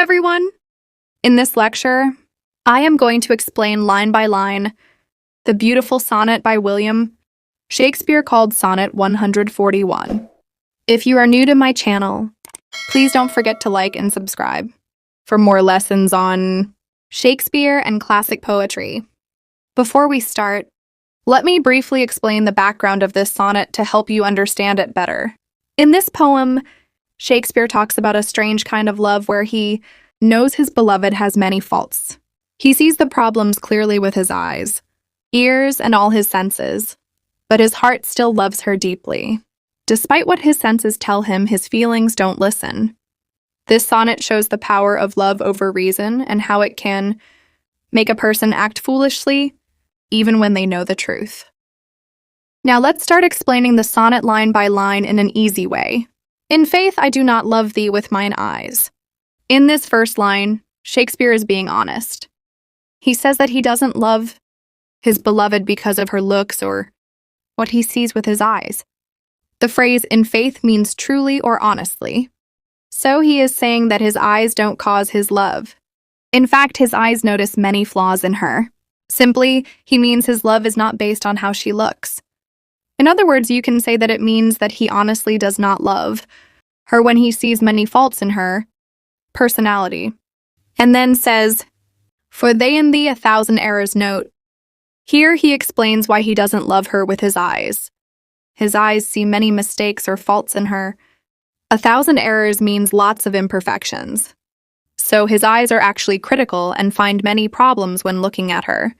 everyone! In this lecture, I am going to explain line by line the beautiful sonnet by William Shakespeare called Sonnet 141. If you are new to my channel, please don't forget to like and subscribe for more lessons on Shakespeare and classic poetry. Before we start, let me briefly explain the background of this sonnet to help you understand it better. In this poem, Shakespeare talks about a strange kind of love where he knows his beloved has many faults. He sees the problems clearly with his eyes, ears, and all his senses, but his heart still loves her deeply. Despite what his senses tell him, his feelings don't listen. This sonnet shows the power of love over reason and how it can make a person act foolishly, even when they know the truth. Now let's start explaining the sonnet line by line in an easy way. In faith, I do not love thee with mine eyes. In this first line, Shakespeare is being honest. He says that he doesn't love his beloved because of her looks or what he sees with his eyes. The phrase in faith means truly or honestly. So he is saying that his eyes don't cause his love. In fact, his eyes notice many flaws in her. Simply, he means his love is not based on how she looks. In other words, you can say that it means that he honestly does not love her when he sees many faults in her personality. And then says, "For they in thee 1,000 errors note." Here he explains why he doesn't love her with his eyes. His eyes see many mistakes or faults in her. 1,000 errors means lots of imperfections. So his eyes are actually critical and find many problems when looking at her.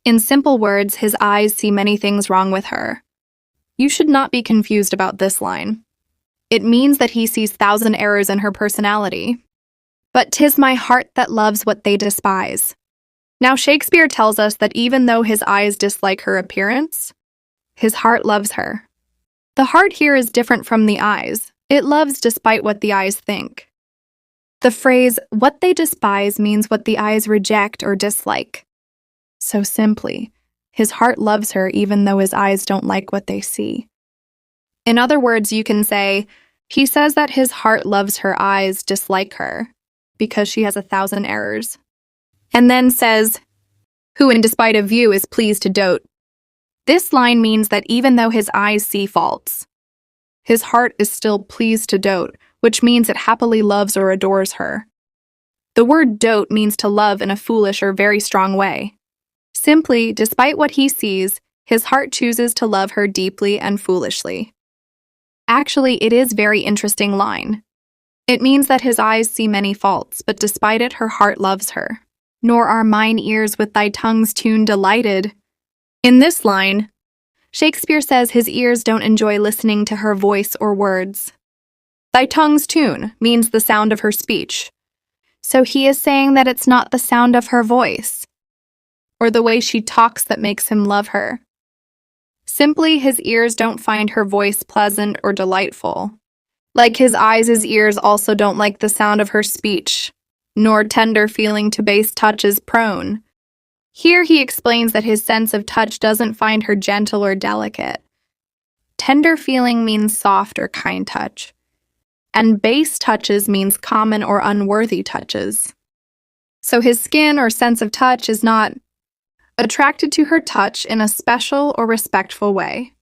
In simple words, his eyes see many things wrong with her. You should not be confused about this line. It means that he sees 1,000 errors in her personality. But 'tis my heart that loves what they despise. Now Shakespeare tells us that even though his eyes dislike her appearance, his heart loves her. The heart here is different from the eyes. It loves despite what the eyes think. The phrase, what they despise, means what the eyes reject or dislike. So simply, his heart loves her even though his eyes don't like what they see. In other words, you can say, he says that his heart loves her eyes dislike her because she has 1,000 errors. And then says, who in despite of view is pleased to dote. This line means that even though his eyes see faults, his heart is still pleased to dote, which means it happily loves or adores her. The word dote means to love in a foolish or very strong way. Simply, despite what he sees, his heart chooses to love her deeply and foolishly. Actually, it is a very interesting line. It means that his eyes see many faults, but despite it, her heart loves her. Nor are mine ears with thy tongue's tune delighted. In this line, Shakespeare says his ears don't enjoy listening to her voice or words. Thy tongue's tune means the sound of her speech. So he is saying that it's not the sound of her voice or the way she talks that makes him love her. Simply, his ears don't find her voice pleasant or delightful. Like his eyes, his ears also don't like the sound of her speech, nor tender feeling to base touch is prone. Here he explains that his sense of touch doesn't find her gentle or delicate. Tender feeling means soft or kind touch, and base touches means common or unworthy touches. So his skin or sense of touch is not attracted to her touch in a special or respectful way.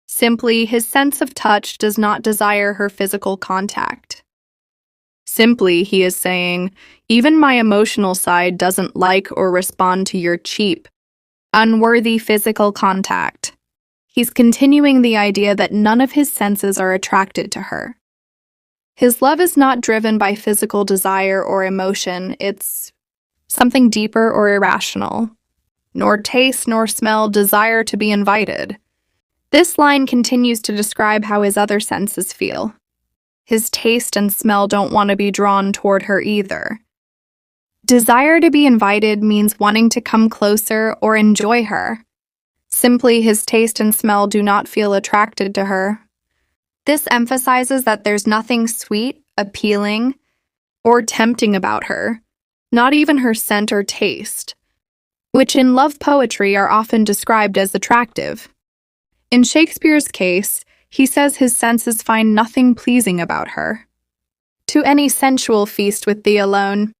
Simply, his sense of touch does not desire her physical contact. Simply, he is saying, even my emotional side doesn't like or respond to your cheap, unworthy physical contact. He's continuing the idea that none of his senses are attracted to her. His love is not driven by physical desire or emotion, it's something deeper or irrational. Nor taste nor smell desire to be invited. This line continues to describe how his other senses feel. His taste and smell don't want to be drawn toward her either. Desire to be invited means wanting to come closer or enjoy her. Simply, his taste and smell do not feel attracted to her. This emphasizes that there's nothing sweet, appealing, or tempting about her, not even her scent or taste, which in love poetry are often described as attractive. In Shakespeare's case, he says his senses find nothing pleasing about her. to any sensual feast with thee alone.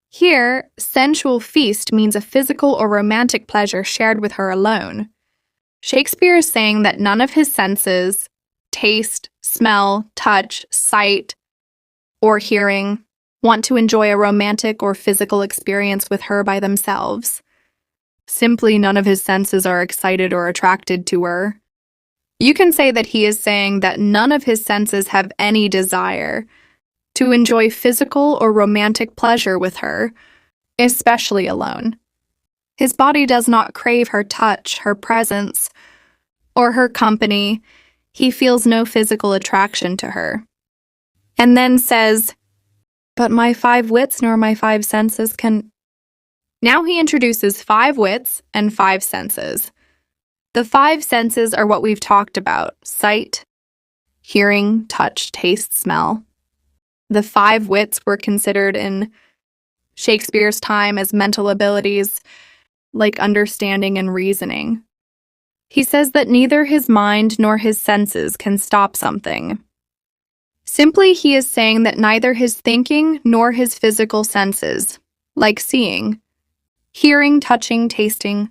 Here, sensual feast means a physical or romantic pleasure shared with her alone. Shakespeare is saying that none of his senses, taste, smell, touch, sight, or hearing, want to enjoy a romantic or physical experience with her by themselves. Simply none of his senses are excited or attracted to her. You can say that he is saying that none of his senses have any desire to enjoy physical or romantic pleasure with her, especially alone. His body does not crave her touch, her presence, or her company. He feels no physical attraction to her. And then says, "But my 5 wits nor my 5 senses can..." Now he introduces 5 wits and 5 senses. The 5 senses are what we've talked about: sight, hearing, touch, taste, smell. The 5 wits were considered in Shakespeare's time as mental abilities like understanding and reasoning. He says that neither his mind nor his senses can stop something. Simply, he is saying that neither his thinking nor his physical senses, like seeing, hearing, touching, tasting,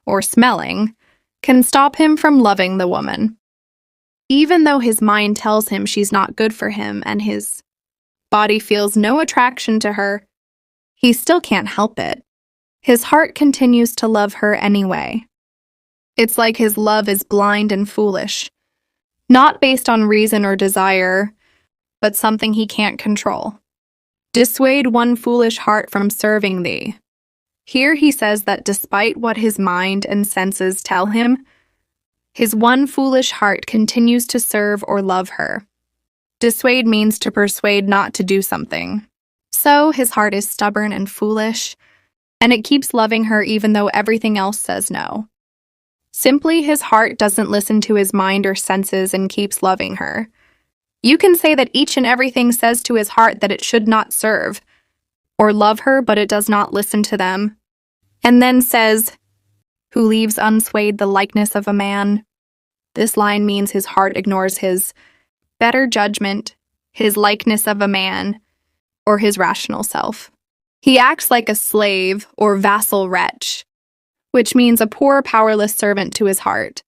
or smelling, can stop him from loving the woman. Even though his mind tells him she's not good for him and his body feels no attraction to her, he still can't help it. His heart continues to love her anyway. It's like his love is blind and foolish, not based on reason or desire, but something he can't control. Dissuade one foolish heart from serving thee. Here he says that despite what his mind and senses tell him, his one foolish heart continues to serve or love her. Dissuade means to persuade not to do something. So his heart is stubborn and foolish, and it keeps loving her even though everything else says no. Simply, his heart doesn't listen to his mind or senses and keeps loving her. You can say that each and everything says to his heart that it should not serve or love her, but it does not listen to them. And then says, "Who leaves unswayed the likeness of a man." This line means his heart ignores his better judgment, his likeness of a man, or his rational self. He acts like a slave or vassal wretch, which means a poor, powerless servant to his heart.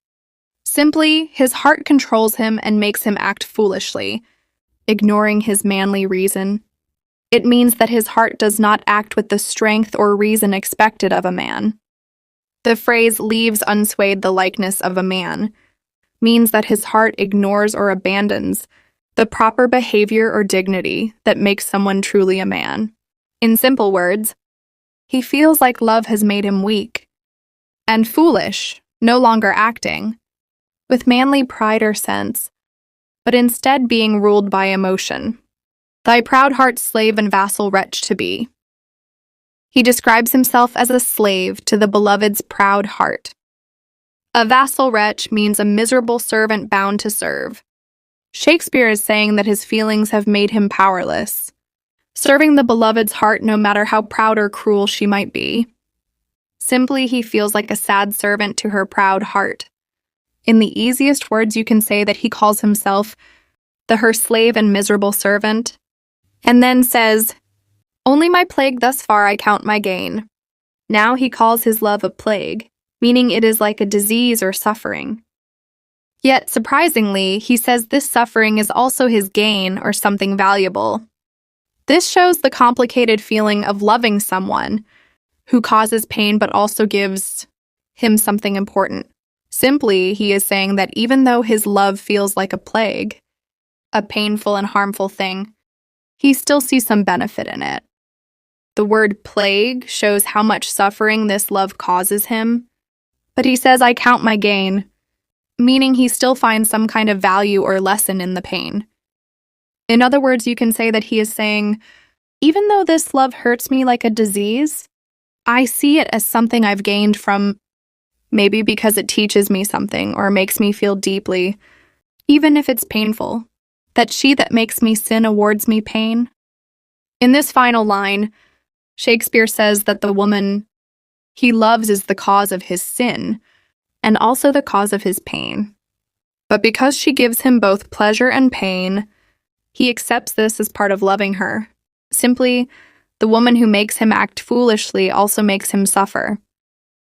Simply, his heart controls him and makes him act foolishly, ignoring his manly reason. It means that his heart does not act with the strength or reason expected of a man. The phrase "leaves unswayed the likeness of a man" means that his heart ignores or abandons the proper behavior or dignity that makes someone truly a man. In simple words, he feels like love has made him weak and foolish, no longer acting with manly pride or sense, but instead being ruled by emotion. Thy proud heart's slave and vassal wretch to be. He describes himself as a slave to the beloved's proud heart. A vassal wretch means a miserable servant bound to serve. Shakespeare is saying that his feelings have made him powerless, serving the beloved's heart no matter how proud or cruel she might be. Simply, he feels like a sad servant to her proud heart. In the easiest words, you can say that he calls himself her slave and miserable servant, and then says, "Only my plague thus far I count my gain." Now he calls his love a plague, meaning it is like a disease or suffering. Yet, surprisingly, he says this suffering is also his gain or something valuable. This shows the complicated feeling of loving someone who causes pain but also gives him something important. Simply, he is saying that even though his love feels like a plague, a painful and harmful thing, he still sees some benefit in it. The word plague shows how much suffering this love causes him, but he says, "I count my gain," meaning he still finds some kind of value or lesson in the pain. In other words, you can say that he is saying, even though this love hurts me like a disease, I see it as something I've gained from, maybe because it teaches me something or makes me feel deeply, even if it's painful, that she that makes me sin awards me pain. In this final line, Shakespeare says that the woman he loves is the cause of his sin, and also the cause of his pain. But because she gives him both pleasure and pain, He accepts this as part of loving her. Simply, the woman who makes him act foolishly also makes him suffer.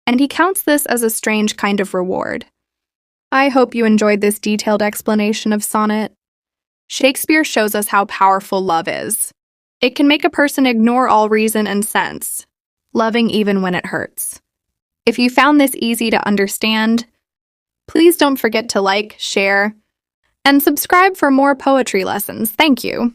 And he counts this as a strange kind of reward. I hope you enjoyed this detailed explanation of Sonnet. Shakespeare shows us how powerful love is. It can make a person ignore all reason and sense, loving even when it hurts. If you found this easy to understand, please don't forget to like, share, and subscribe for more poetry lessons. Thank you.